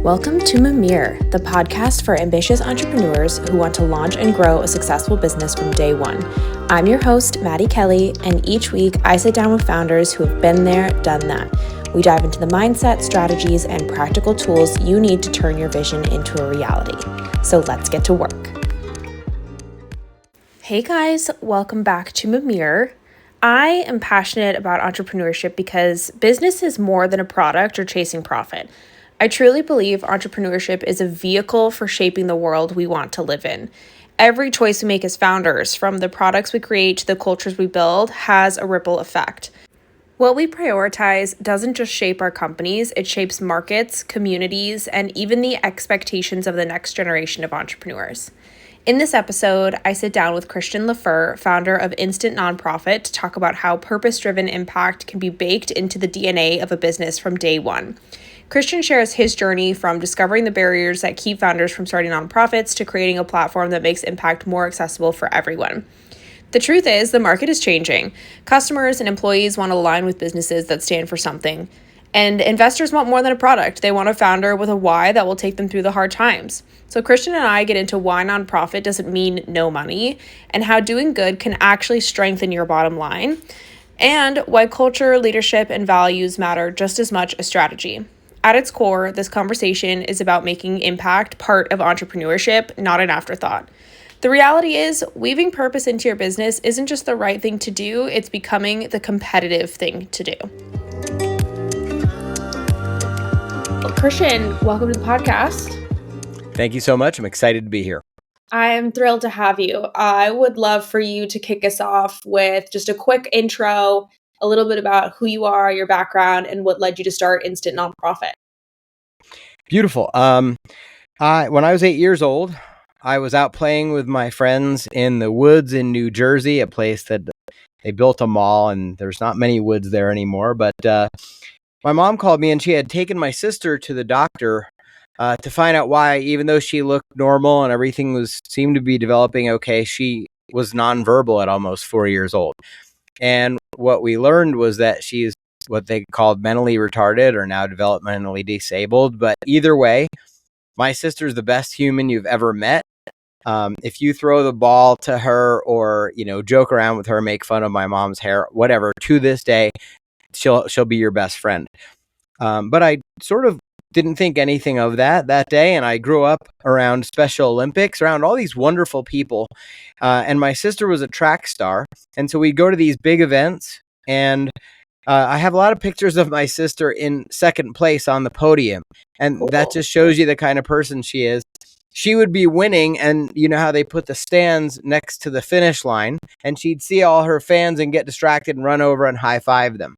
Welcome to Mimir, the podcast for ambitious entrepreneurs who want to launch and grow a successful business from day one. I'm your host, Maddie Kelly, and each week I sit down with founders who have been there, done that. We dive into the mindset, strategies, and practical tools you need to turn your vision into a reality. So let's get to work. Hey guys, welcome back to Mimir. I am passionate about entrepreneurship because business is more than a product or chasing profit. I truly believe entrepreneurship is a vehicle for shaping the world we want to live in. Every choice we make as founders, from the products we create to the cultures we build, has a ripple effect. What we prioritize doesn't just shape our companies, it shapes markets, communities, and even the expectations of the next generation of entrepreneurs. In this episode, I sit down with Christian LeFer, founder of Instant Nonprofit, to talk about how purpose-driven impact can be baked into the DNA of a business from day one. Christian shares his journey from discovering the barriers that keep founders from starting nonprofits to creating a platform that makes impact more accessible for everyone. The truth is, the market is changing. Customers and employees want to align with businesses that stand for something. And investors want more than a product. They want a founder with a why that will take them through the hard times. So Christian and I get into why nonprofit doesn't mean no money, and how doing good can actually strengthen your bottom line, and why culture, leadership, and values matter just as much as strategy. At its core, this conversation is about making impact part of entrepreneurship, not an afterthought. The reality is, weaving purpose into your business isn't just the right thing to do, it's becoming the competitive thing to do. Christian, welcome to the podcast. Thank you so much. I'm excited to be here. I am thrilled to have you. I would love for you to kick us off with just a quick intro, a little bit about who you are, your background, and what led you to start Instant Nonprofit. Beautiful. When I was 8 years old, I was out playing with my friends in the woods in New Jersey, a place that they built a mall, and there's not many woods there anymore. But my mom called me, and she had taken my sister to the doctor to find out why, even though she looked normal and everything seemed to be developing okay, she was nonverbal at almost 4 years old. And what we learned was that she's what they called mentally retarded or now developmentally disabled. But either way, my sister's the best human you've ever met. If you throw the ball to her or, joke around with her, make fun of my mom's hair, whatever, to this day, she'll be your best friend. But I sort of didn't think anything of that day. And I grew up around Special Olympics, around all these wonderful people. And my sister was a track star. And so we'd go to these big events, and I have a lot of pictures of my sister in second place on the podium. And cool. That just shows you the kind of person she is. She would be winning, and you know how they put the stands next to the finish line, and she'd see all her fans and get distracted and run over and high five them.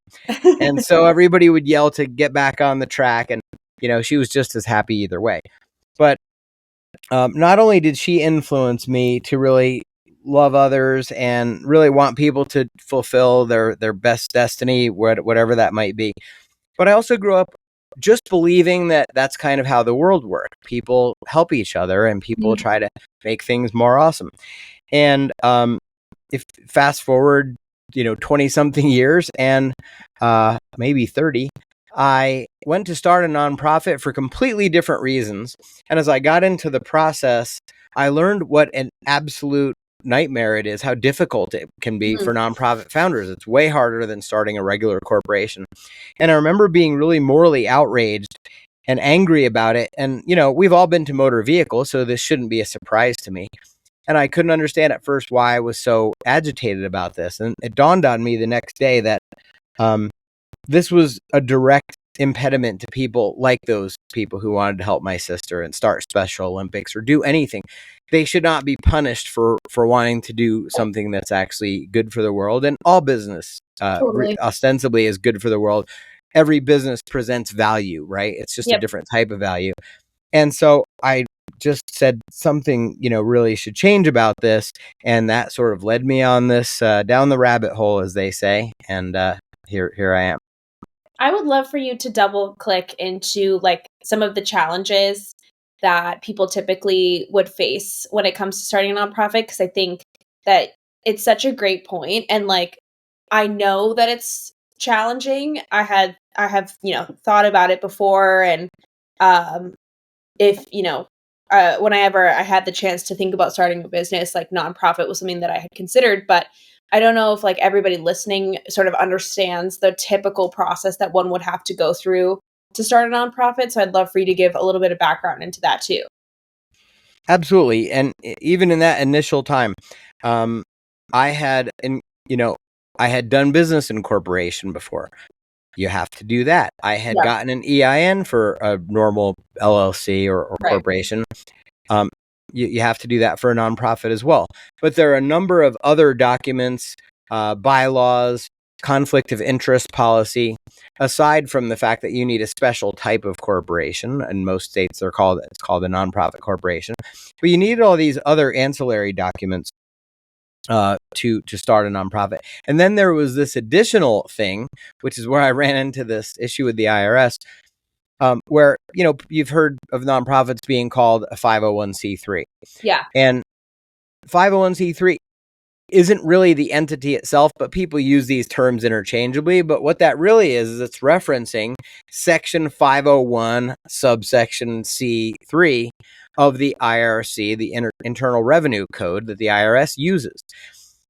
And so everybody would yell to get back on the track, and she was just as happy either way. But not only did she influence me to really love others and really want people to fulfill their best destiny, whatever that might be, but I also grew up just believing that that's kind of how the world works. People help each other, and people try to make things more awesome. And if fast forward, 20 something years and maybe 30, I went to start a nonprofit for completely different reasons. And as I got into the process, I learned what an absolute nightmare it is, how difficult it can be for nonprofit founders. It's way harder than starting a regular corporation. And I remember being really morally outraged and angry about it. And, we've all been to motor vehicles, so this shouldn't be a surprise to me. And I couldn't understand at first why I was so agitated about this. And it dawned on me the next day that this was a direct impediment to people like those people who wanted to help my sister and start Special Olympics or do anything. They should not be punished for wanting to do something that's actually good for the world. And all business totally. Ostensibly is good for the world. Every business presents value, right? It's just a different type of value. And so I just said something, really should change about this. And that sort of led me on this down the rabbit hole, as they say. And here I am. I would love for you to double click into some of the challenges that people typically would face when it comes to starting a nonprofit, because I think that it's such a great point. And I know that it's challenging. I have, thought about it before, and if, whenever I had the chance to think about starting a business, like nonprofit was something that I had considered, but I don't know if like everybody listening sort of understands the typical process that one would have to go through to start a nonprofit. So I'd love for you to give a little bit of background into that too. Absolutely. And even in that initial time, I had, I had done business incorporation before. You have to do that. I had Yeah. gotten an EIN for a normal LLC or Right. corporation. Um, you have to do that for a nonprofit as well. But there are a number of other documents, bylaws, conflict of interest policy, aside from the fact that you need a special type of corporation. In most states, it's called a nonprofit corporation. But you need all these other ancillary documents to start a nonprofit. And then there was this additional thing, which is where I ran into this issue with the IRS, where you've heard of nonprofits being called a 501c3. Yeah. And 501c3 isn't really the entity itself, but people use these terms interchangeably. But what that really is it's referencing Section 501, subsection C3 of the IRC, the Internal Revenue Code that the IRS uses.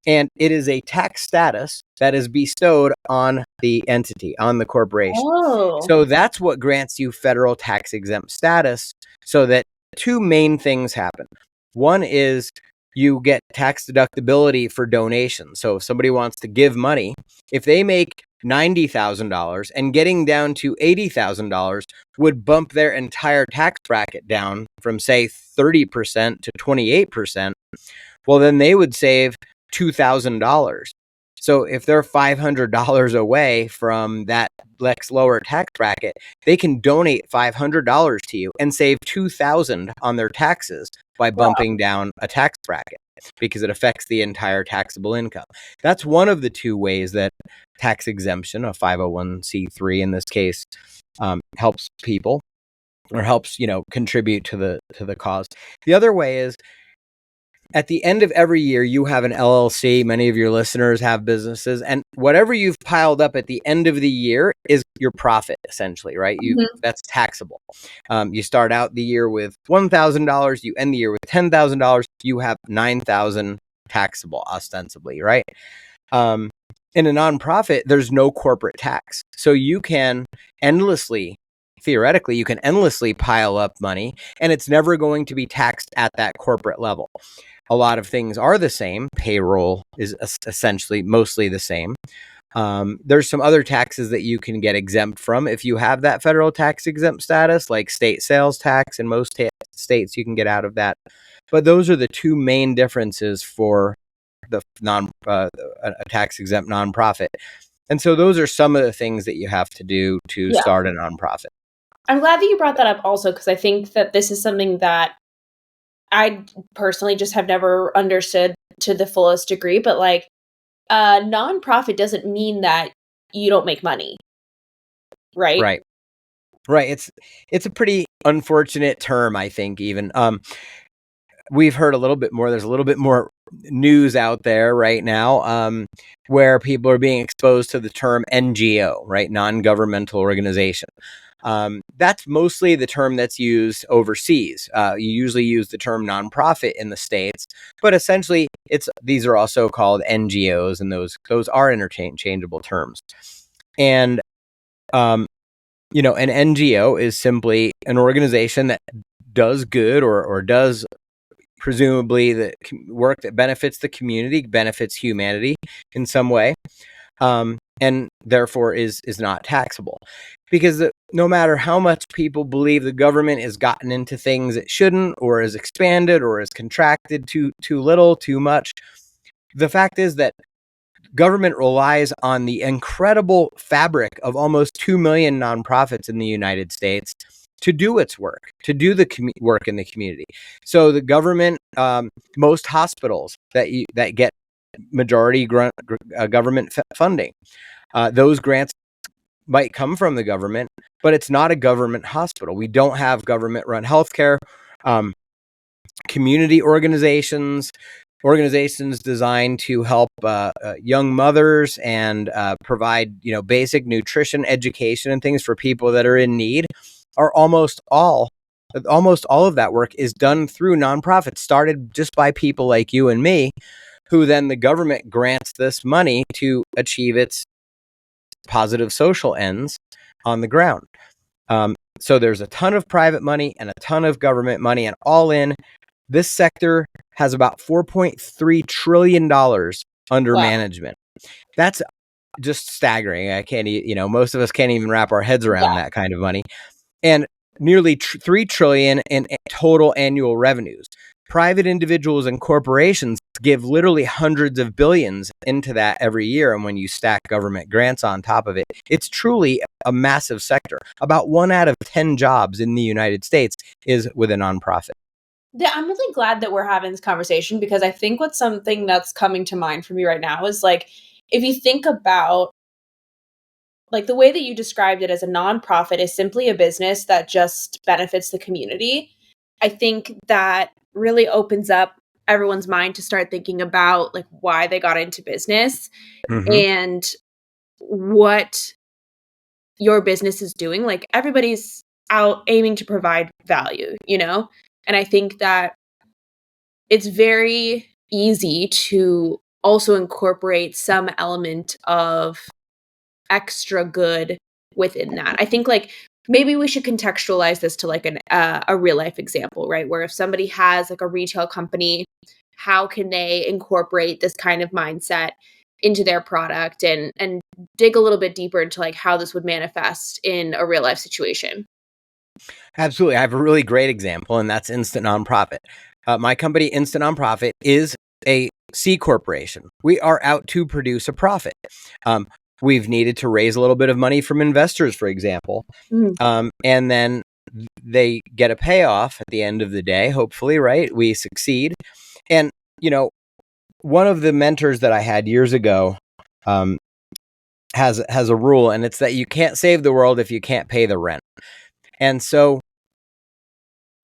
And it is a tax status that is bestowed on the entity, on the corporation. Oh. So that's what grants you federal tax exempt status, so that two main things happen. One is you get tax deductibility for donations. So if somebody wants to give money, if they make $90,000 and getting down to $80,000 would bump their entire tax bracket down from, say, 30% to 28%, well, then they would save $2,000. So if they're $500 away from that lower tax bracket, they can donate $500 to you and save $2,000 on their taxes by bumping down a tax bracket, because it affects the entire taxable income. That's one of the two ways that tax exemption, a 501c3 in this case, helps people or helps contribute to the cause. The other way is, at the end of every year, you have an LLC. Many of your listeners have businesses, and whatever you've piled up at the end of the year is your profit, essentially, right? That's taxable. You start out the year with $1,000, you end the year with $10,000, you have $9,000 taxable, ostensibly, right? In a nonprofit, there's no corporate tax, so you can theoretically, you can endlessly pile up money, and it's never going to be taxed at that corporate level. A lot of things are the same. Payroll is essentially mostly the same. There's some other taxes that you can get exempt from if you have that federal tax exempt status, like state sales tax. In most states, you can get out of that. But those are the two main differences for the a tax exempt nonprofit. And so those are some of the things that you have to do to start a nonprofit. I'm glad that you brought that up also, because I think that this is something that I personally just have never understood to the fullest degree. But like, a nonprofit doesn't mean that you don't make money, right? Right. It's a pretty unfortunate term, I think. Even we've heard a little bit more. There's a little bit more news out there right now, where people are being exposed to the term NGO, right? Non-governmental organization. That's mostly the term that's used overseas. You usually use the term nonprofit in the States, but essentially these are also called NGOs, and those are interchangeable terms. And an NGO is simply an organization that does good or does presumably the work that benefits the community, benefits humanity in some way. And therefore is not taxable, because no matter how much people believe the government has gotten into things it shouldn't, or is expanded, or is contracted too little, too much, the fact is that government relies on the incredible fabric of almost 2 million nonprofits in the United States to do its work, to do the work in the community. So the government, most hospitals that get majority government funding, those grants might come from the government, but it's not a government hospital. We don't have government-run healthcare. Community organizations, organizations designed to help young mothers and provide, basic nutrition education and things for people that are in need, are almost all of that work is done through nonprofits, started just by people like you and me, who then the government grants this money to achieve its positive social ends on the ground. So there's a ton of private money and a ton of government money, and all in, this sector has about $4.3 trillion under Wow. management. That's just staggering. I can't, most of us can't even wrap our heads around that kind of money. And nearly 3 trillion in total annual revenues. Private individuals and corporations give literally hundreds of billions into that every year. And when you stack government grants on top of it, it's truly a massive sector. About 1 out of 10 jobs in the United States is with a nonprofit. Yeah, I'm really glad that we're having this conversation, because I think what's something that's coming to mind for me right now is like, if you think about like the way that you described it as a nonprofit is simply a business that just benefits the community. I think that really opens up everyone's mind to start thinking about like why they got into business Mm-hmm. and what your business is doing. Like everybody's out aiming to provide value, you know? And I think that it's very easy to also incorporate some element of extra good within that. I think like maybe we should contextualize this to like a real life example, right? Where if somebody has like a retail company, how can they incorporate this kind of mindset into their product and dig a little bit deeper into like how this would manifest in a real life situation? Absolutely. I have a really great example, and that's Instant Nonprofit. My company, Instant Nonprofit, is a C corporation. We are out to produce a profit. We've needed to raise a little bit of money from investors, for example, and then they get a payoff at the end of the day. Hopefully, right? We succeed. And, one of the mentors that I had years ago has a rule, and it's that you can't save the world if you can't pay the rent. And so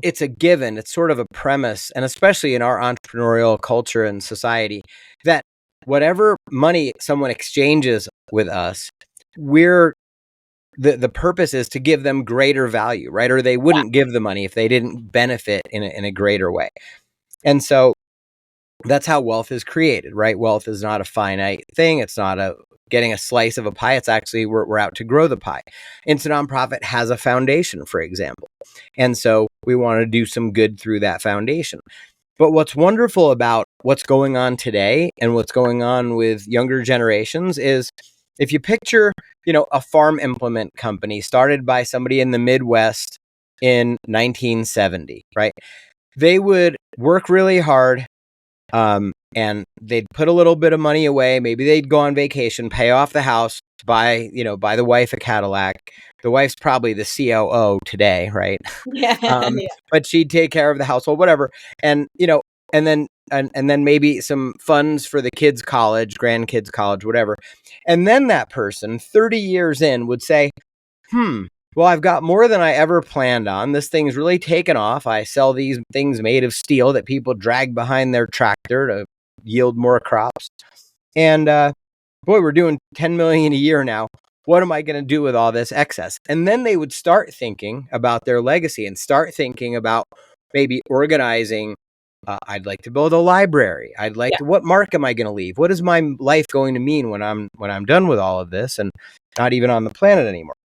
it's a given, it's sort of a premise, and especially in our entrepreneurial culture and society, that whatever money someone exchanges with us, we're the purpose is to give them greater value, right? Or they wouldn't give the money if they didn't benefit in a greater way. And so that's how wealth is created, right? Wealth is not a finite thing. It's not getting a slice of a pie. It's actually we're out to grow the pie. Instant Nonprofit has a foundation, for example. And so we want to do some good through that foundation. But what's wonderful about what's going on today and what's going on with younger generations is if you picture, a farm implement company started by somebody in the Midwest in 1970, right? They would work really hard. And they'd put a little bit of money away. Maybe they'd go on vacation, pay off the house, buy the wife a Cadillac. The wife's probably the COO today, right? Yeah. Yeah. But she'd take care of the household, whatever. And, and then maybe some funds for the kids' college, grandkids' college, whatever. And then that person 30 years in would say, well, I've got more than I ever planned on. This thing's really taken off. I sell these things made of steel that people drag behind their tractor to yield more crops. And boy, we're doing 10 million a year now. What am I going to do with all this excess? And then they would start thinking about their legacy and start thinking about maybe organizing. I'd like to build a library. I'd like to, what mark am I going to leave? What is my life going to mean when I'm done with all of this and not even on the planet anymore?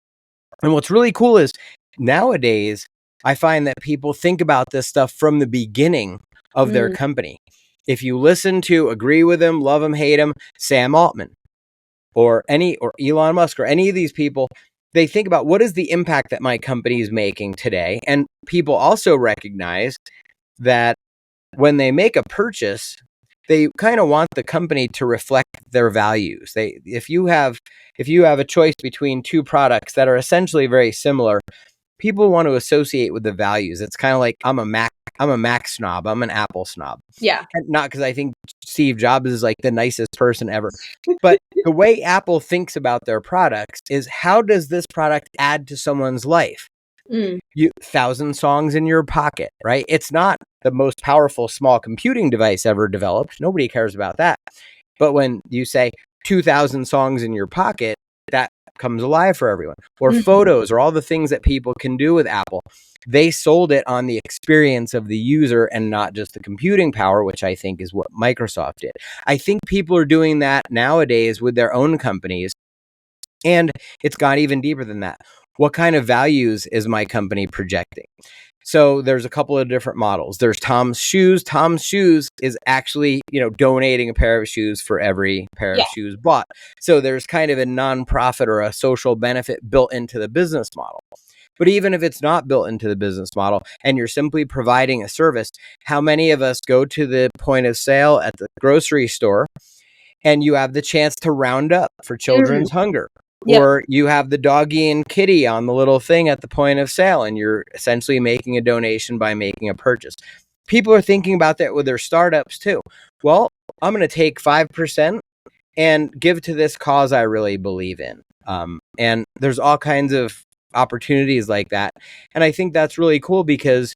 And what's really cool is nowadays, I find that people think about this stuff from the beginning of their company. If you listen to, agree with him, love him, hate him, Sam Altman or Elon Musk or any of these people, they think about what is the impact that my company is making today. And people also recognize that when they make a purchase, they kind of want the company to reflect their values. If you have a choice between two products that are essentially very similar, people want to associate with the values. It's kind of like I'm a Mac snob, I'm an Apple snob. Yeah. And not because I think Steve Jobs is like the nicest person ever, but the way Apple thinks about their products is how does this product add to someone's life? 1,000 songs in your pocket, right? It's not the most powerful small computing device ever developed. Nobody cares about that. But when you say 2,000 songs in your pocket, that comes alive for everyone. Or photos, or all the things that people can do with Apple. They sold it on the experience of the user and not just the computing power, which I think is what Microsoft did. I think people are doing that nowadays with their own companies. And it's gone even deeper than that. What kind of values is my company projecting? So there's a couple of different models. There's Tom's Shoes. Tom's Shoes is actually, donating a pair of shoes for every pair of shoes bought. So there's kind of a nonprofit or a social benefit built into the business model. But even if it's not built into the business model and you're simply providing a service, how many of us go to the point of sale at the grocery store and you have the chance to round up for children's hunger? Or you have the doggy and kitty on the little thing at the point of sale, and you're essentially making a donation by making a purchase. People are thinking about that with their startups too. Well, I'm going to take 5% and give to this cause I really believe in. And there's all kinds of opportunities like that. And I think that's really cool because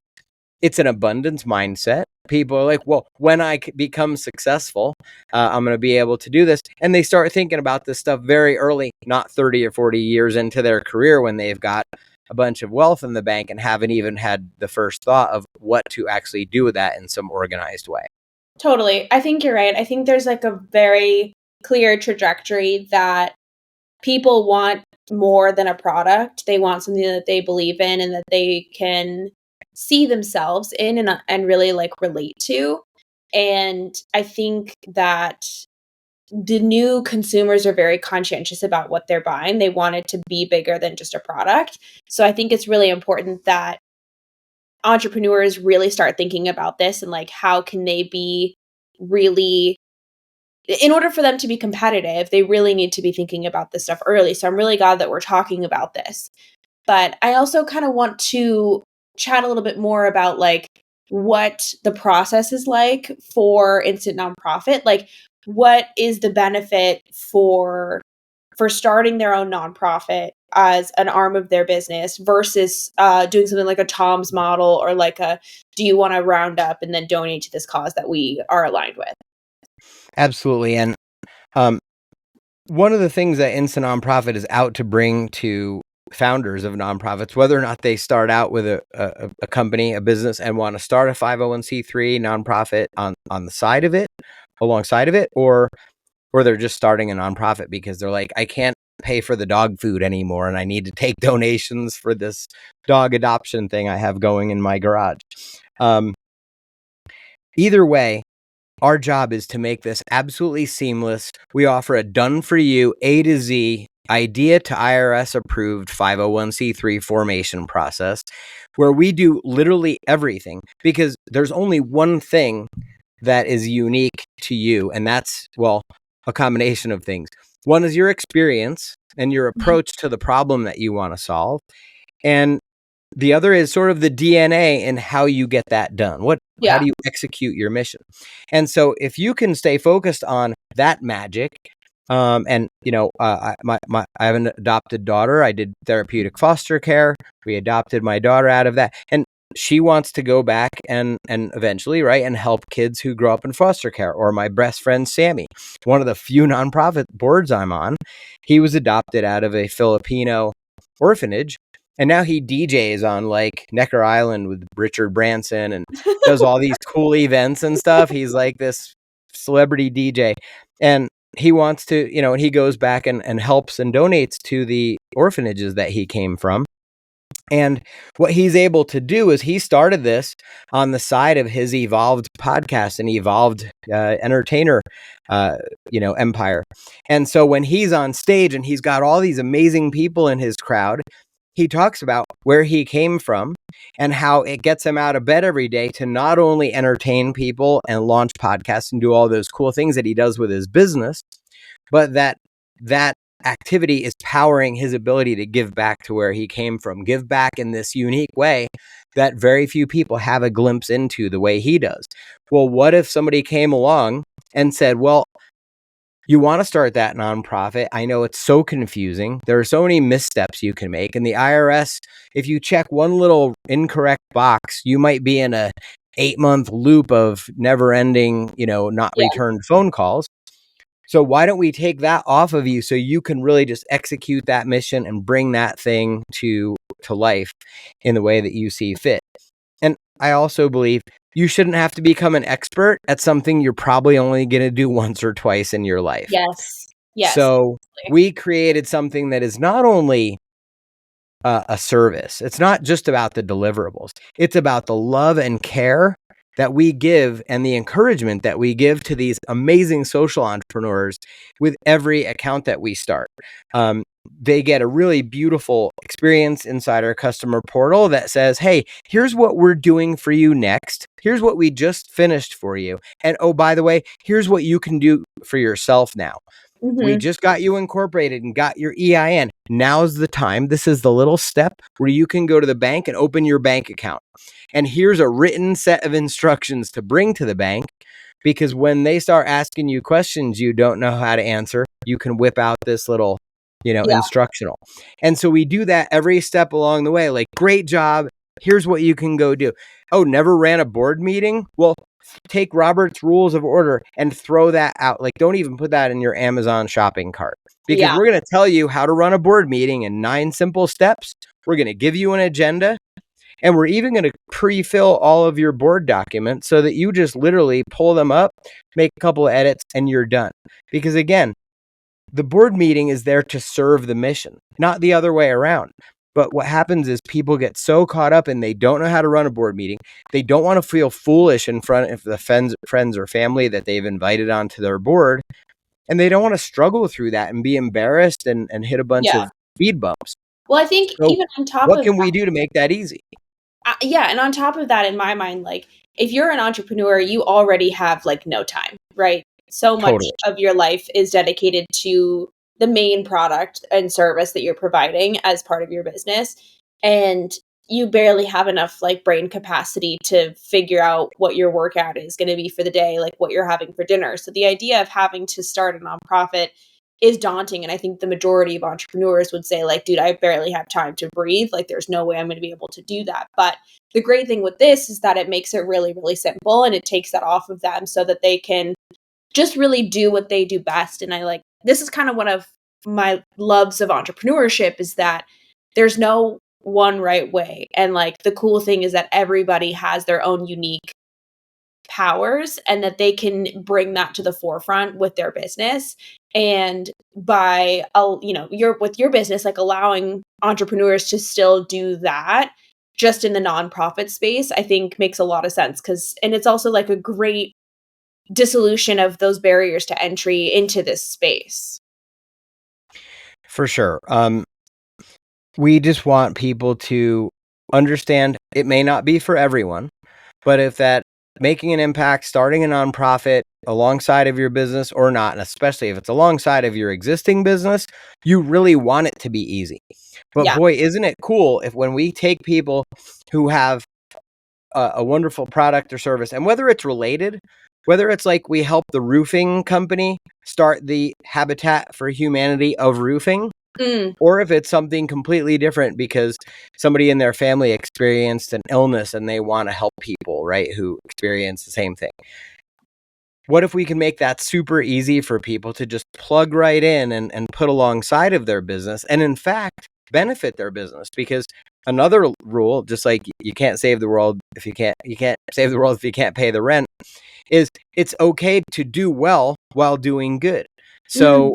it's an abundance mindset. People are like, well, when I become successful, I'm going to be able to do this. And they start thinking about this stuff very early, not 30 or 40 years into their career when they've got a bunch of wealth in the bank and haven't even had the first thought of what to actually do with that in some organized way. Totally. I think you're right. I think there's like a very clear trajectory that people want more than a product. They want something that they believe in and that they can see themselves in and really like relate to. And I think that the new consumers are very conscientious about what they're buying. They want it to be bigger than just a product. So I think it's really important that entrepreneurs really start thinking about this and like how can they be really, in order for them to be competitive, they really need to be thinking about this stuff early. So I'm really glad that we're talking about this. But I also kind of want to chat a little bit more about like what the process is like for Instant Nonprofit. Like what is the benefit for starting their own nonprofit as an arm of their business versus doing something like a Tom's model or like a, do you want to round up and then donate to this cause that we are aligned with? Absolutely. And one of the things that Instant Nonprofit is out to bring to founders of nonprofits, whether or not they start out with a company, a business, and want to start a 501c3 nonprofit on the side of it, alongside of it, or they're just starting a nonprofit because they're like, I can't pay for the dog food anymore and I need to take donations for this dog adoption thing I have going in my garage. Either way, our job is to make this absolutely seamless. We offer a done-for-you, A to Z, idea to IRS approved 501c3 formation process where we do literally everything because there's only one thing that is unique to you. And that's, well, a combination of things. One is your experience and your approach to the problem that you want to solve. And the other is sort of the DNA and how you get that done. How do you execute your mission? And so if you can stay focused on that magic, and I have an adopted daughter. I did therapeutic foster care. We adopted my daughter out of that, and she wants to go back and eventually, right, and help kids who grow up in foster care. Or my best friend Sammy, one of the few nonprofit boards I'm on, he was adopted out of a Filipino orphanage. And now he DJs on like Necker Island with Richard Branson and does all these cool events and stuff. He's like this celebrity DJ. And he wants to, and he goes back and helps and donates to the orphanages that he came from. And what he's able to do is he started this on the side of his evolved podcast and evolved entertainer, empire. And so when he's on stage and he's got all these amazing people in his crowd, he talks about where he came from and how it gets him out of bed every day to not only entertain people and launch podcasts and do all those cool things that he does with his business, but that activity is powering his ability to give back to where he came from, give back in this unique way that very few people have a glimpse into the way he does. Well, what if somebody came along and said, well, you want to start that nonprofit. I know it's so confusing. There are so many missteps you can make. And the IRS, if you check one little incorrect box, you might be in a 8-month loop of never ending, not Yeah. returned phone calls. So why don't we take that off of you so you can really just execute that mission and bring that thing to life in the way that you see fit. And I also believe you shouldn't have to become an expert at something you're probably only going to do once or twice in your life. Yes. Yes. So we created something that is not only a service. It's not just about the deliverables. It's about the love and care that we give and the encouragement that we give to these amazing social entrepreneurs with every account that we start. They get a really beautiful experience inside our customer portal that says, hey, here's what we're doing for you next. Here's what we just finished for you. And oh, by the way, here's what you can do for yourself now. We Mm-hmm. just got you incorporated and got your EIN. Now's the time. This is the little step where you can go to the bank and open your bank account. And here's a written set of instructions to bring to the bank, because when they start asking you questions you don't know how to answer, you can whip out this little, Yeah. instructional. And so we do that every step along the way. Like, great job. Here's what you can go do. Oh, never ran a board meeting? Well, take Robert's Rules of Order and throw that out. Like, don't even put that in your Amazon shopping cart, because Yeah. we're going to tell you how to run a board meeting in 9 simple steps. We're going to give you an agenda, and we're even going to pre-fill all of your board documents so that you just literally pull them up, make a couple of edits, and you're done. Because again, the board meeting is there to serve the mission, not the other way around. But what happens is people get so caught up and they don't know how to run a board meeting. They don't want to feel foolish in front of the friends or family that they've invited onto their board. And they don't want to struggle through that and be embarrassed and hit a bunch Yeah. of speed bumps. Well, I think So even on top what of can we do to make that easy? yeah, and on top of that, in my mind, like, if you're an entrepreneur, you already have like no time, right? So much Totally. of your life is dedicated to the main product and service that you're providing as part of your business. And you barely have enough like brain capacity to figure out what your workout is going to be for the day, like what you're having for dinner. So the idea of having to start a nonprofit is daunting. And I think the majority of entrepreneurs would say, like, dude, I barely have time to breathe. Like, there's no way I'm going to be able to do that. But the great thing with this is that it makes it really, really simple, and it takes that off of them so that they can just really do what they do best. And this is kind of one of my loves of entrepreneurship, is that there's no one right way. And like the cool thing is that everybody has their own unique powers, and that they can bring that to the forefront with their business. And by with your business, like allowing entrepreneurs to still do that just in the nonprofit space, I think makes a lot of sense, and it's also like a great dissolution of those barriers to entry into this space. For sure. We just want people to understand it may not be for everyone, but if that making an impact, starting a nonprofit alongside of your business or not, and especially if it's alongside of your existing business, you really want it to be easy. But Yeah. boy, isn't it cool if when we take people who have a wonderful product or service, and whether it's related, whether it's like we help the roofing company start the Habitat for Humanity of roofing, Mm, or if it's something completely different because somebody in their family experienced an illness and they want to help people, right, who experience the same thing. What if we can make that super easy for people to just plug right in and put alongside of their business, and in fact, benefit their business? Because another rule, just like you can't save the world if you can't save the world if you can't pay the rent, is it's okay to do well while doing good. mm, So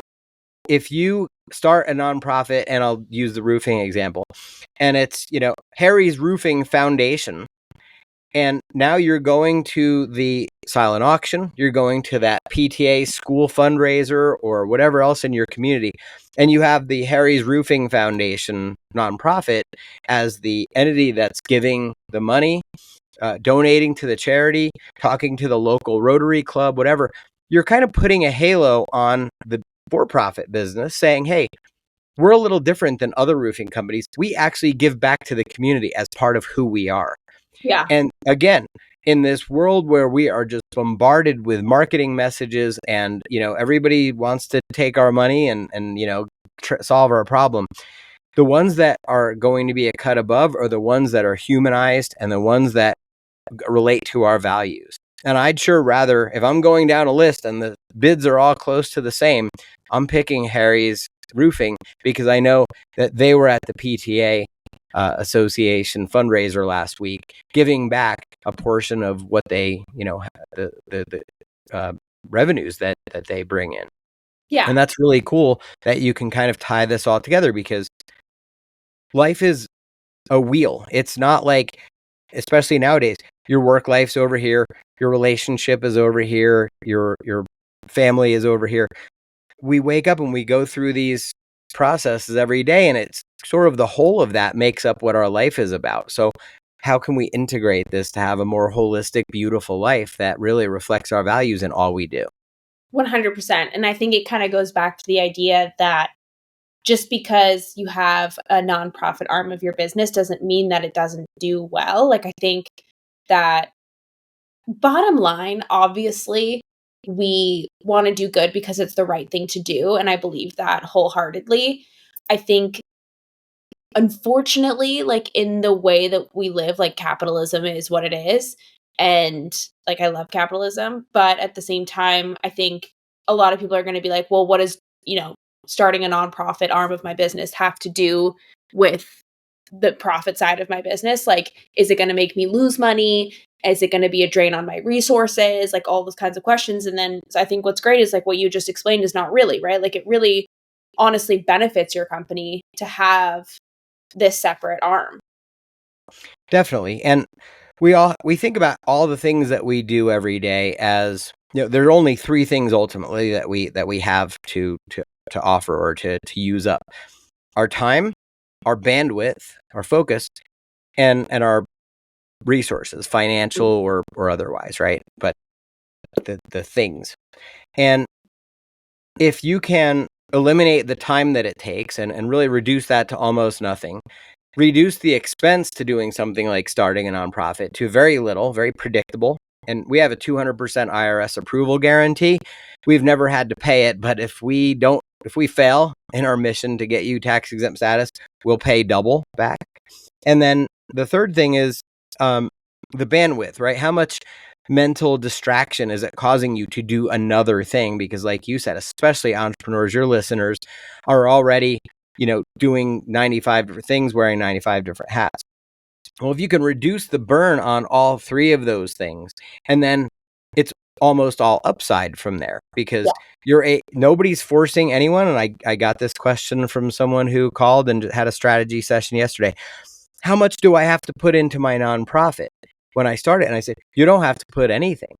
if you start a nonprofit, and I'll use the roofing example, and it's, Harry's Roofing Foundation, and now you're going to the silent auction, you're going to that PTA school fundraiser or whatever else in your community, and you have the Harry's Roofing Foundation nonprofit as the entity that's giving the money, donating to the charity, talking to the local Rotary Club, whatever. You're kind of putting a halo on the for-profit business, saying, hey, we're a little different than other roofing companies. We actually give back to the community as part of who we are. yeah. And again, in this world where we are just bombarded with marketing messages and, everybody wants to take our money and solve our problem, the ones that are going to be a cut above are the ones that are humanized, and the ones that relate to our values. And I'd sure rather, if I'm going down a list and the bids are all close to the same, I'm picking Harry's Roofing because I know that they were at the PTA association fundraiser last week, giving back a portion of what they, the revenues that they bring in. Yeah. And that's really cool that you can kind of tie this all together, because life is a wheel. It's not like, especially nowadays, your work life's over here, your relationship is over here, your family is over here. We wake up and we go through these processes every day, and it's sort of the whole of that makes up what our life is about. So how can we integrate this to have a more holistic, beautiful life that really reflects our values in all we do? 100%. And I think it kind of goes back to the idea that just because you have a nonprofit arm of your business doesn't mean that it doesn't do well. Like, I think that bottom line, obviously, we want to do good because it's the right thing to do. And I believe that wholeheartedly. I think, unfortunately, like in the way that we live, like capitalism is what it is. And like, I love capitalism. But at the same time, I think a lot of people are going to be like, well, what does, starting a nonprofit arm of my business have to do with the profit side of my business? Like, is it going to make me lose money? Is it going to be a drain on my resources? Like all those kinds of questions. And then so I think what's great is like what you just explained is not really, right? Like it really honestly benefits your company to have this separate arm. Definitely. And we think about all the things that we do every day as, there are only three things ultimately that we have to offer or to use up: our time, our bandwidth, our focus, and our resources, financial or otherwise, right? But the things. And if you can eliminate the time that it takes and really reduce that to almost nothing, reduce the expense to doing something like starting a nonprofit to very little, very predictable. And we have a 200% IRS approval guarantee. We've never had to pay it, but if we fail in our mission to get you tax exempt status, we'll pay double back. And then the third thing is the bandwidth, right? How much mental distraction is it causing you to do another thing? Because like you said, especially entrepreneurs, your listeners are already, doing 95 different things, wearing 95 different hats. Well, if you can reduce the burn on all three of those things, and then it's almost all upside from there, because nobody's forcing anyone. And I got this question from someone who called and had a strategy session yesterday. How much do I have to put into my nonprofit when I start it? And I said, you don't have to put anything.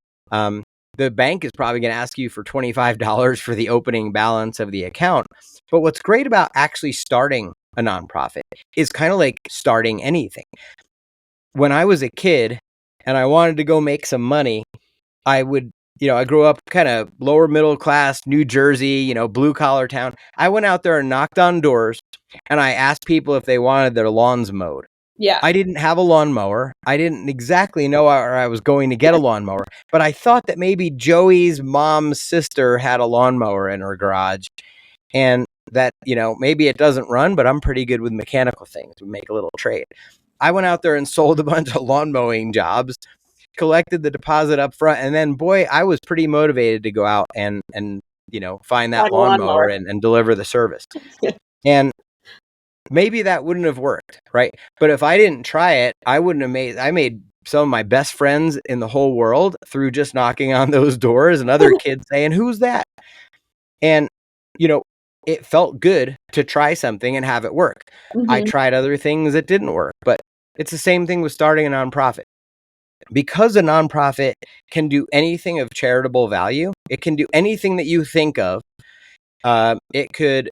The bank is probably going to ask you for $25 for the opening balance of the account. But what's great about actually starting a nonprofit is kind of like starting anything. When I was a kid and I wanted to go make some money, I would, I grew up kind of lower middle class, New Jersey, blue collar town. I went out there and knocked on doors and I asked people if they wanted their lawns mowed. Yeah. I didn't have a lawnmower. I didn't exactly know where I was going to get a lawnmower, but I thought that maybe Joey's mom's sister had a lawnmower in her garage, and that, maybe it doesn't run, but I'm pretty good with mechanical things. We make a little trade. I went out there and sold a bunch of lawn mowing jobs, collected the deposit up front, and then, boy, I was pretty motivated to go out and find that lawnmower and deliver the service. And maybe that wouldn't have worked, right? But if I didn't try it, I made some of my best friends in the whole world through just knocking on those doors and other kids saying, "Who's that?" And, it felt good to try something and have it work. Mm-hmm. I tried other things that didn't work, but it's the same thing with starting a nonprofit. Because a nonprofit can do anything of charitable value, it can do anything that you think of. It could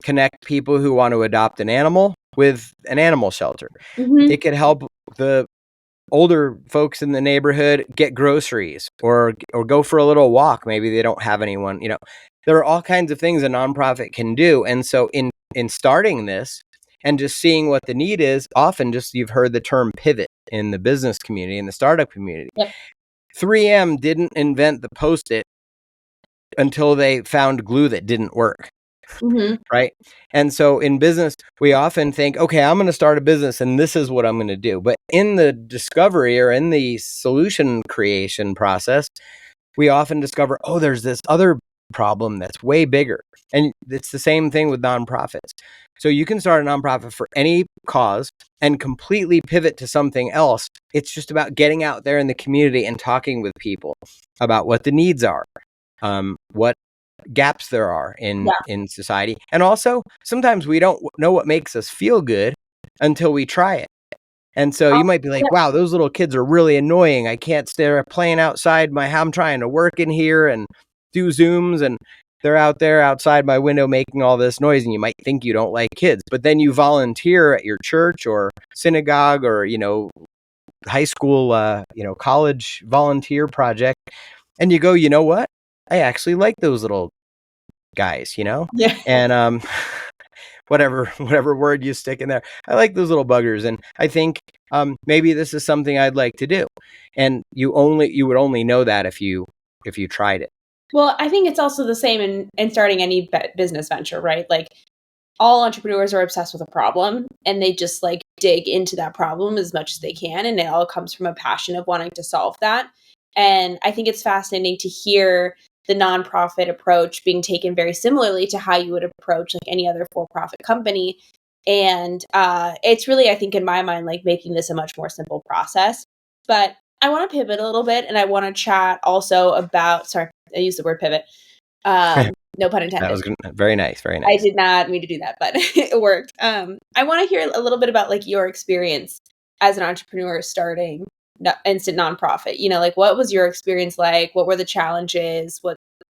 connect people who want to adopt an animal with an animal shelter. Mm-hmm. It could help the older folks in the neighborhood get groceries or go for a little walk. Maybe they don't have anyone, there are all kinds of things a nonprofit can do. And so in starting this and just seeing what the need is, often just, you've heard the term pivot in the business community, in the startup community. Yep. 3M didn't invent the Post-it until they found glue that didn't work. Mhm. right? And so in business, we often think, okay, I'm going to start a business and this is what I'm going to do. But in the discovery or in the solution creation process, we often discover, oh, there's this other problem that's way bigger. And it's the same thing with nonprofits. So you can start a nonprofit for any cause and completely pivot to something else. It's just about getting out there in the community and talking with people about what the needs are, what gaps there are Yeah. in society. And also, sometimes we don't know what makes us feel good until we try it. And so you might be like, wow, those little kids are really annoying. I can't stare playing outside my house. I'm trying to work in here and do Zooms, and they're out there outside my window making all this noise. And you might think you don't like kids, but then you volunteer at your church or synagogue or, high school, college volunteer project. And you go, you know what? I actually like those little guys, Yeah. and whatever word you stick in there. I like those little buggers, and I think maybe this is something I'd like to do. And you would only know that if you tried it. Well, I think it's also the same in starting any business venture, right? Like all entrepreneurs are obsessed with a problem and they just like dig into that problem as much as they can. And it all comes from a passion of wanting to solve that. And I think it's fascinating to hear the nonprofit approach being taken very similarly to how you would approach like any other for-profit company. And it's really, I think, in my mind, like making this a much more simple process. But I want to pivot a little bit and I want to chat also about, sorry, I used the word pivot. No pun intended. That was very nice, very I nice. did not mean to do that, but it worked. I want to hear a little bit about like your experience as an entrepreneur starting instant nonprofit. Like what was your experience like? What were the challenges?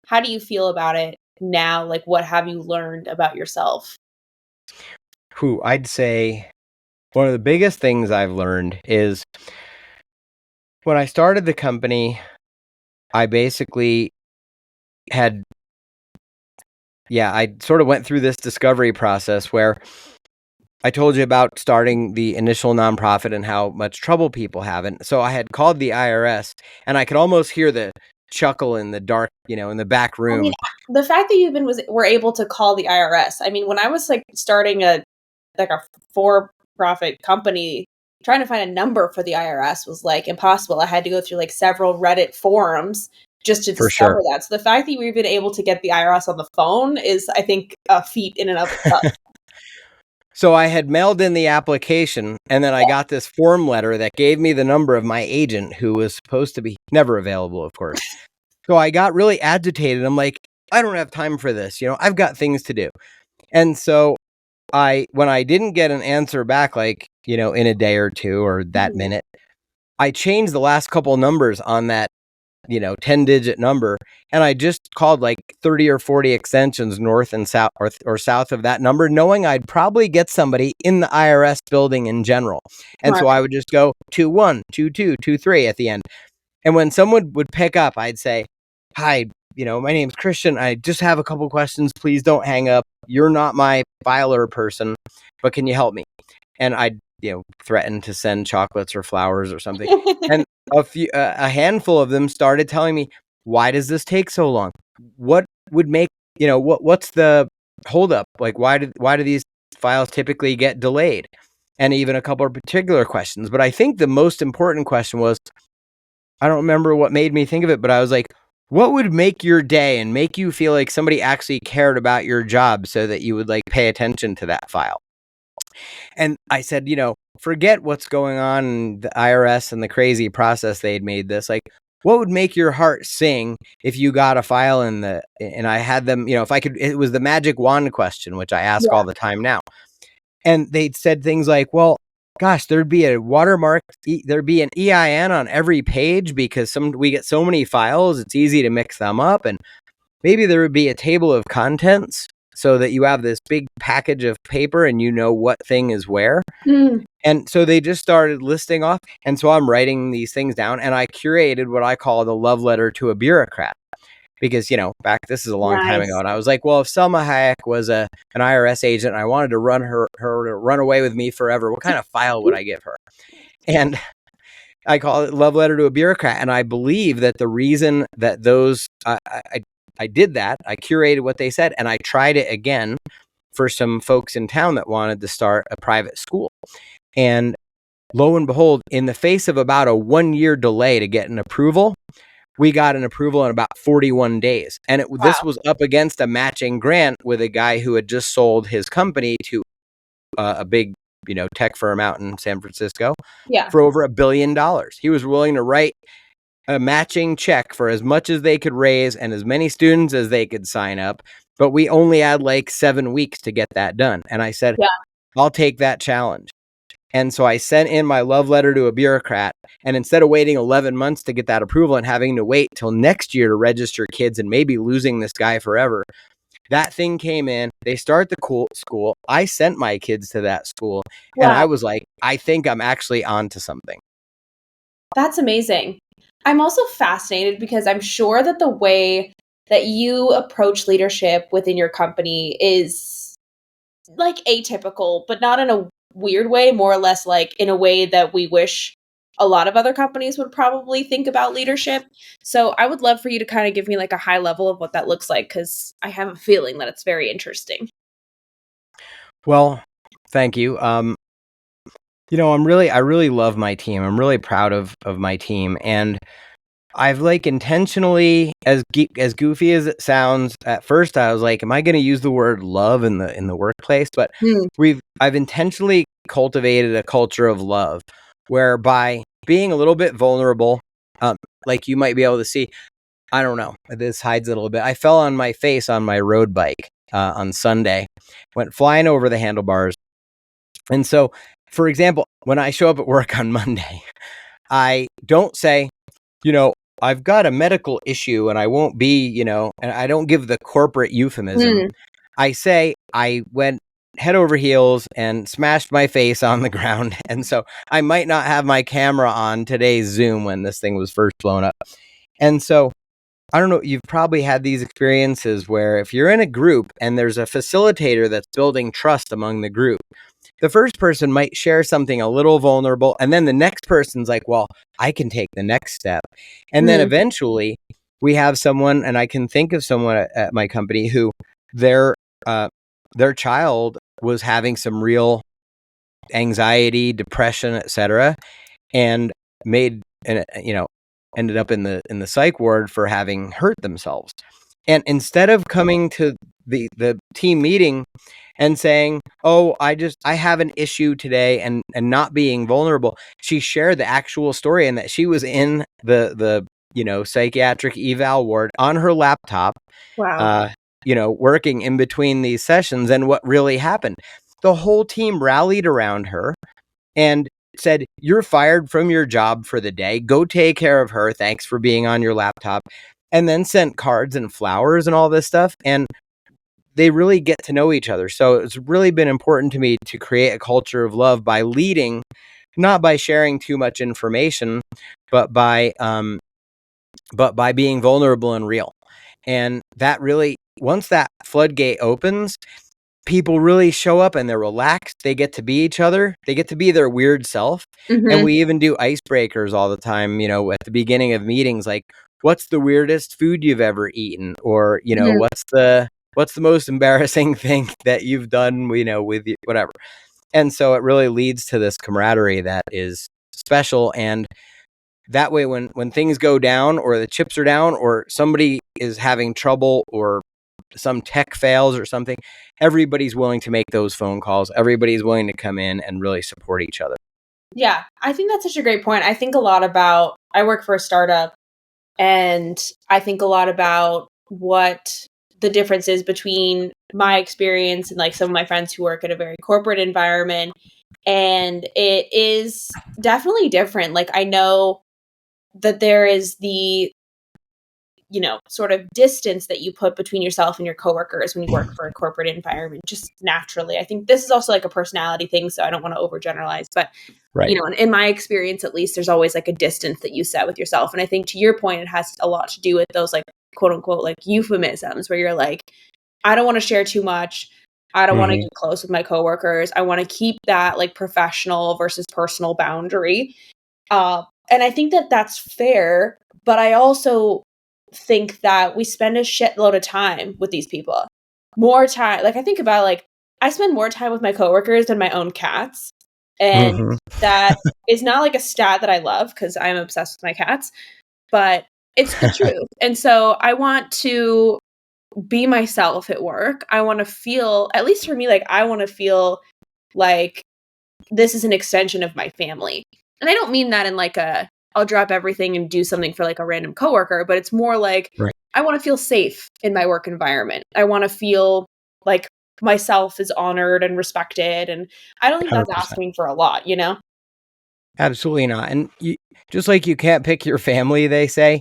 How do you feel about it now? Like what have you learned about yourself? I'd say one of the biggest things I've learned is when I started the company, I basically had, I sort of went through this discovery process where I told you about starting the initial nonprofit and how much trouble people have. And so I had called the IRS and I could almost hear the chuckle in the dark, in the back I mean, room. the fact that you even were able to call the IRS. I mean, when I was like starting a for-profit company, trying to find a number for the IRS was like impossible. I had to go through like several Reddit forums just to For discover sure. that. So the fact that you were even able to get the IRS on the phone is, I think, a feat in and of itself. So I had mailed in the application and then I got this form letter that gave me the number of my agent who was supposed to be never available, of course. So I got really agitated. I'm like, I don't have time for this. I've got things to do. And so when I didn't get an answer back, like, in a day or two or that minute, I changed the last couple numbers on that, 10-digit number. And I just called like 30 or 40 extensions north and south or south of that number, knowing I'd probably get somebody in the IRS building in general. And so I would just go 21, 22, 23 at the end. And when someone would pick up, I'd say, hi, my name's Christian. I just have a couple questions. Please don't hang up. You're not my filer person, but can you help me? And I'd, threaten to send chocolates or flowers or something. And a handful of them started telling me, why does this take so long? What would make, what's the holdup? Like, why do these files typically get delayed? And even a couple of particular questions. But I think the most important question was, I don't remember what made me think of it, but I was like, what would make your day and make you feel like somebody actually cared about your job so that you would like pay attention to that file? And I said, forget what's going on in the IRS and the crazy process they'd made this. Like, what would make your heart sing if you got a file and I had them, if I could, it was the magic wand question, which I ask all the time now. And they'd said things like, well, gosh, there'd be a watermark, there'd be an EIN on every page because we get so many files, it's easy to mix them up. And maybe there would be a table of contents so that you have this big package of paper and you know what thing is where. And so they just started listing off. And so I'm writing these things down and I curated what I call the love letter to a bureaucrat. Because, this is a long time ago. And I was like, well, if Selma Hayek was an IRS agent and I wanted to run her to run away with me forever, what kind of file would I give her? And I call it love letter to a bureaucrat. And I believe that the reason that those, I did that. I curated what they said, and I tried it again for some folks in town that wanted to start a private school. And lo and behold, in the face of about a 1-year delay to get an approval, we got an approval in about 41 days. And this was up against a matching grant with a guy who had just sold his company to a big, tech firm out in San Francisco for over $1 billion. He was willing to write a matching check for as much as they could raise and as many students as they could sign up. But we only had like 7 weeks to get that done. And I said, I'll take that challenge. And so I sent in my love letter to a bureaucrat. And instead of waiting 11 months to get that approval and having to wait till next year to register kids and maybe losing this guy forever, that thing came in. They start the school. I sent my kids to that school. And I was like, I think I'm actually onto something. That's amazing. I'm also fascinated because I'm sure that the way that you approach leadership within your company is like atypical, but not in a weird way, more or less like in a way that we wish a lot of other companies would probably think about leadership. So I would love for you to kind of give me like a high level of what that looks like, because I have a feeling that it's very interesting. Well, thank you. I really love my team. I'm really proud of my team. And I've like intentionally, as goofy as it sounds, at first I was like, am I going to use the word love in the workplace? But I've intentionally cultivated a culture of love, where by being a little bit vulnerable, like you might be able to see, I don't know, this hides it a little bit. I fell on my face on my road bike on Sunday, went flying over the handlebars. And so, for example, when I show up at work on Monday, I don't say, I've got a medical issue and I won't be, and I don't give the corporate euphemism. I say I went head over heels and smashed my face on the ground. And so I might not have my camera on today's Zoom when this thing was first blown up. And so I don't know, you've probably had these experiences where if you're in a group and there's a facilitator that's building trust among the group, the first person might share something a little vulnerable, and then the next person's like, well, I can take the next step. And then eventually we have someone, and I can think of someone at my company who their child was having some real anxiety, depression, etc., and ended up in the psych ward for having hurt themselves. And instead of coming to the team meeting and saying, oh, I have an issue today, and not being vulnerable, she shared the actual story, and that she was in the psychiatric eval ward on her laptop, working in between these sessions. And what really happened, the whole team rallied around her and said, you're fired from your job for the day. Go take care of her. Thanks for being on your laptop. And then sent cards and flowers and all this stuff. And they really get to know each other. So it's really been important to me to create a culture of love by leading, not by sharing too much information, but by being vulnerable and real. And that really, once that floodgate opens, people really show up and they're relaxed. They get to be each other. They get to be their weird self. And we even do icebreakers all the time, at the beginning of meetings, like, what's the weirdest food you've ever eaten? Or, what's the most embarrassing thing that you've done, with you, whatever. And so it really leads to this camaraderie that is special. And that way, when things go down, or the chips are down, or somebody is having trouble, or some tech fails or something, everybody's willing to make those phone calls. Everybody's willing to come in and really support each other. Yeah, I think that's such a great point. I think a lot about, I work for a startup, and I think a lot about what the difference is between my experience and like some of my friends who work in a very corporate environment. And it is definitely different. Like, I know that there is the, sort of distance that you put between yourself and your coworkers when you work for a corporate environment, just naturally. I think this is also like a personality thing, so I don't want to overgeneralize, but in my experience, at least, there's always like a distance that you set with yourself. And I think, to your point, it has a lot to do with those like quote unquote like euphemisms, where you're like, I don't want to share too much. I don't want to get close with my coworkers. I want to keep that like professional versus personal boundary. And I think that that's fair, but I also think that we spend a shitload of time with these people. More time. Like I think about like I spend more time with my coworkers than my own cats. And Hmm. that is not like a stat that I love because I'm obsessed with my cats, but it's the truth. And so I want to be myself at work. I want to feel, at least for me, like I want to feel like this is an extension of my family. And I don't mean that in like a I'll drop everything and do something for like a random coworker, but it's more like Right. I want to feel safe in my work environment. I want to feel like myself is honored and respected, and I don't think that's 100%. asking for a lot, you know? Absolutely not. And just like you can't pick your family, they say,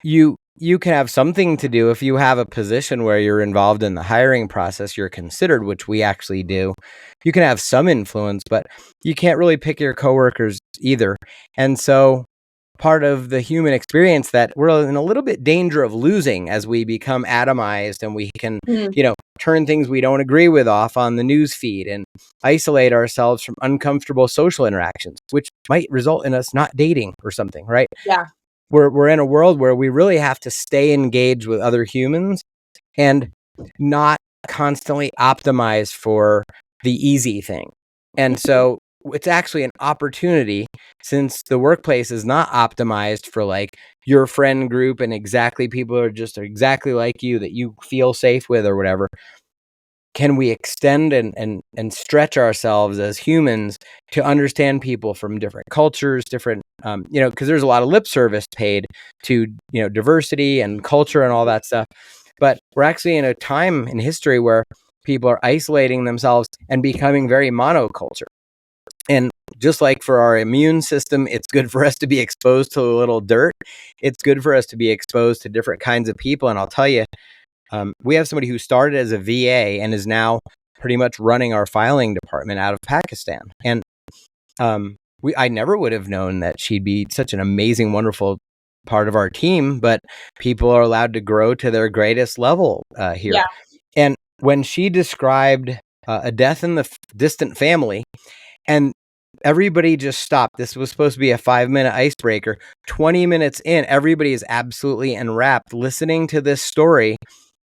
you can have something to do if you have a position where you're involved in the hiring process, you're considered, which we actually do. You can have some influence, but you can't really pick your coworkers either. And so part of the human experience that we're in a little bit danger of losing as we become atomized, and we can, Mhm. turn things we don't agree with off on the news feed and isolate ourselves from uncomfortable social interactions, which might result in us not dating or something, right? Yeah. We're in a world where we really have to stay engaged with other humans and not constantly optimize for the easy thing. And so it's actually an opportunity, since the workplace is not optimized for like your friend group and exactly people are just exactly like you that you feel safe with or whatever. Can we extend and stretch ourselves as humans to understand people from different cultures, different, because there's a lot of lip service paid to, diversity and culture and all that stuff. But we're actually in a time in history where people are isolating themselves and becoming very monoculture. And just like for our immune system, it's good for us to be exposed to a little dirt. It's good for us to be exposed to different kinds of people. And I'll tell you, we have somebody who started as a VA and is now pretty much running our filing department out of Pakistan. And I never would have known that she'd be such an amazing, wonderful part of our team, but people are allowed to grow to their greatest level here. Yeah. And when she described a death in the distant family, and everybody just stopped. This was supposed to be a 5-minute icebreaker. 20 minutes in, everybody is absolutely enwrapped listening to this story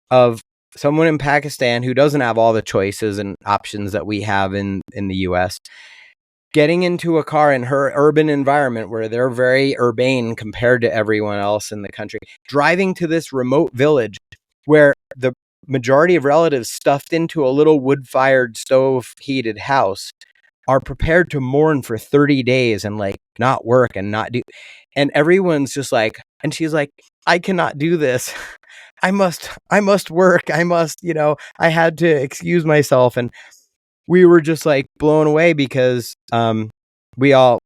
of someone in Pakistan who doesn't have all the choices and options that we have in the US, getting into a car in her urban environment where they're very urbane compared to everyone else in the country, driving to this remote village where the majority of relatives stuffed into a little wood-fired stove-heated house are prepared to mourn for 30 days and like not work and not do, and everyone's just like, and she's like, I cannot do this. I must work. I had to excuse myself. And we were just like blown away because we all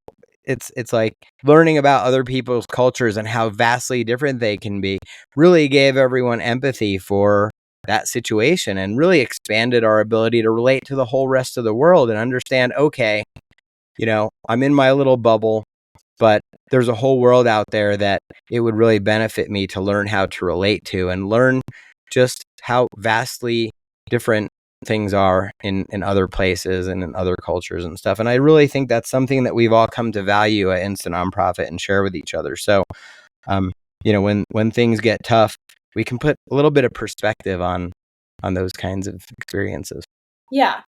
it's like learning about other people's cultures and how vastly different they can be really gave everyone empathy for that situation and really expanded our ability to relate to the whole rest of the world and understand, okay, I'm in my little bubble, but there's a whole world out there that it would really benefit me to learn how to relate to and learn just how vastly different things are in other places and in other cultures and stuff. And I really think that's something that we've all come to value at Instant Nonprofit and share with each other. So, when things get tough, we can put a little bit of perspective on those kinds of experiences. Yeah.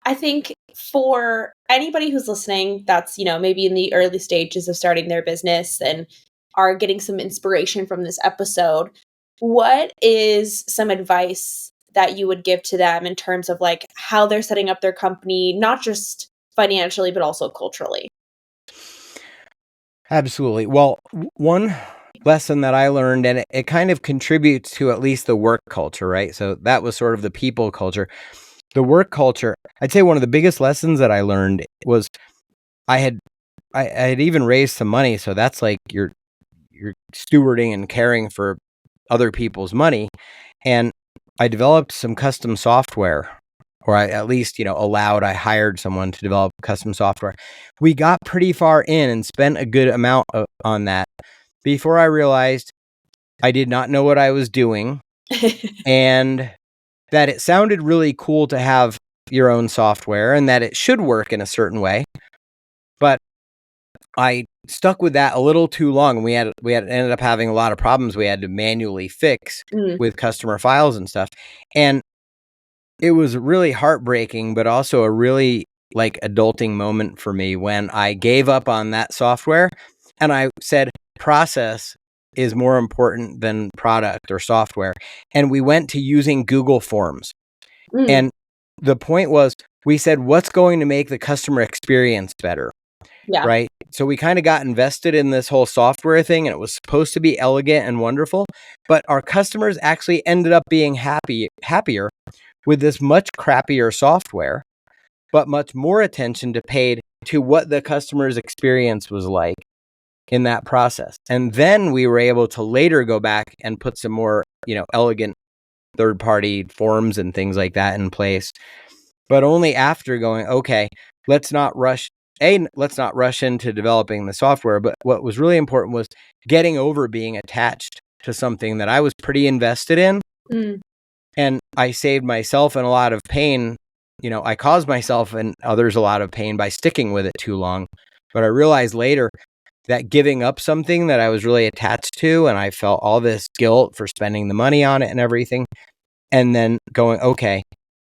I think for anybody who's listening that's, maybe in the early stages of starting their business and are getting some inspiration from this episode, what is some advice that you would give to them in terms of like how they're setting up their company, not just financially, but also culturally? Absolutely. Well, one lesson that I learned, and it kind of contributes to at least the work culture, right? So that was sort of the people culture. The work culture, I'd say one of the biggest lessons that I learned was I had I had even raised some money, so that's like you're stewarding and caring for other people's money, and I developed some custom software, or I at least, I hired someone to develop custom software. We got pretty far in and spent a good amount on that before I realized I did not know what I was doing, and that it sounded really cool to have your own software and that it should work in a certain way. But I stuck with that a little too long, and we had ended up having a lot of problems we had to manually fix with customer files and stuff. And it was really heartbreaking, but also a really like adulting moment for me when I gave up on that software and I said process is more important than product or software. And we went to using Google Forms. And the point was, we said, what's going to make the customer experience better? Yeah. Right. So we kind of got invested in this whole software thing, and it was supposed to be elegant and wonderful, but our customers actually ended up being happier with this much crappier software, but much more attention to paid to what the customer's experience was like in that process. And then we were able to later go back and put some more, elegant third-party forms and things like that in place, but only after going, okay, let's not rush into developing the software. But what was really important was getting over being attached to something that I was pretty invested in. And I saved myself in a lot of pain. I caused myself and others a lot of pain by sticking with it too long. But I realized later that giving up something that I was really attached to, and I felt all this guilt for spending the money on it and everything, and then going, okay,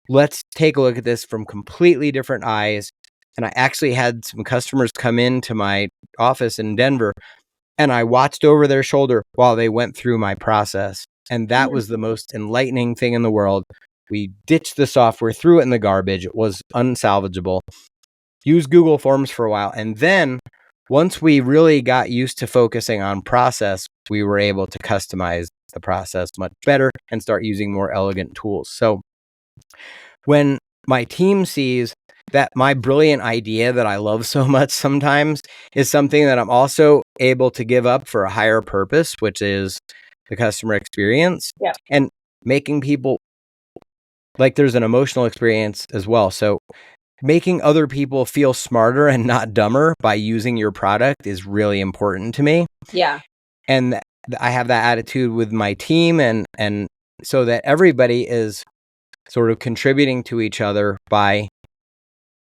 let's take a look at this from completely different eyes. And I actually had some customers come into my office in Denver, and I watched over their shoulder while they went through my process. And that was the most enlightening thing in the world. We ditched the software, threw it in the garbage. It was unsalvageable. Used Google Forms for a while. And then once we really got used to focusing on process, we were able to customize the process much better and start using more elegant tools. So when my team sees that my brilliant idea that I love so much sometimes is something that I'm also able to give up for a higher purpose, which is the customer experience, and making people like there's an emotional experience as well. So making other people feel smarter and not dumber by using your product is really important to me. Yeah. And I have that attitude with my team, and so that everybody is sort of contributing to each other by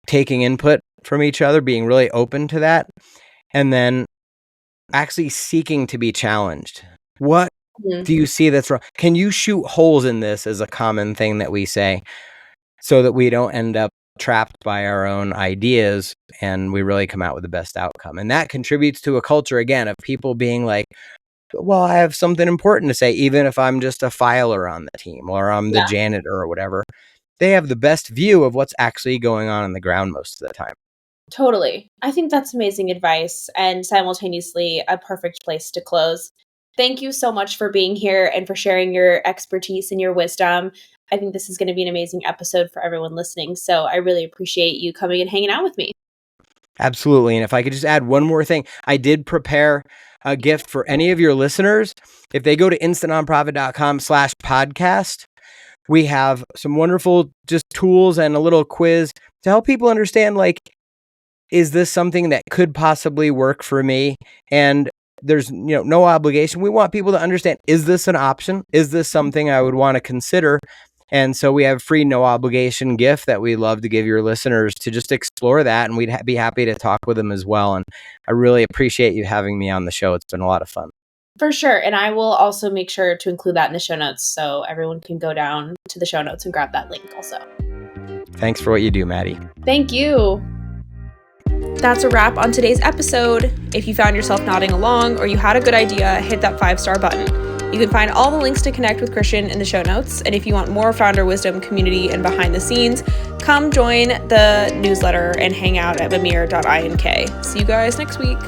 taking input from each other, being really open to that, and then actually seeking to be challenged. What do you see that's wrong? Can you shoot holes in this is a common thing that we say, so that we don't end up trapped by our own ideas and we really come out with the best outcome. And that contributes to a culture, again, of people being like, well, I have something important to say, even if I'm just a filer on the team or I'm the janitor or whatever. They have the best view of what's actually going on the ground most of the time. Totally. I think that's amazing advice and simultaneously a perfect place to close. Thank you so much for being here and for sharing your expertise and your wisdom. I think this is going to be an amazing episode for everyone listening. So I really appreciate you coming and hanging out with me. Absolutely. And if I could just add one more thing, I did prepare a gift for any of your listeners. If they go to instantnonprofit.com/podcast, we have some wonderful just tools and a little quiz to help people understand, like, is this something that could possibly work for me? And there's no obligation. We want people to understand, is this an option? Is this something I would want to consider? And so we have a free, no obligation gift that we love to give your listeners to just explore that. And we'd be happy to talk with them as well. And I really appreciate you having me on the show. It's been a lot of fun. For sure. And I will also make sure to include that in the show notes so everyone can go down to the show notes and grab that link also. Thanks for what you do, Maddie. Thank you. That's a wrap on today's episode. If you found yourself nodding along or you had a good idea, hit that 5-star button. You can find all the links to connect with Christian in the show notes. And if you want more Founder Wisdom community and behind the scenes, come join the newsletter and hang out at mamir.ink. See you guys next week.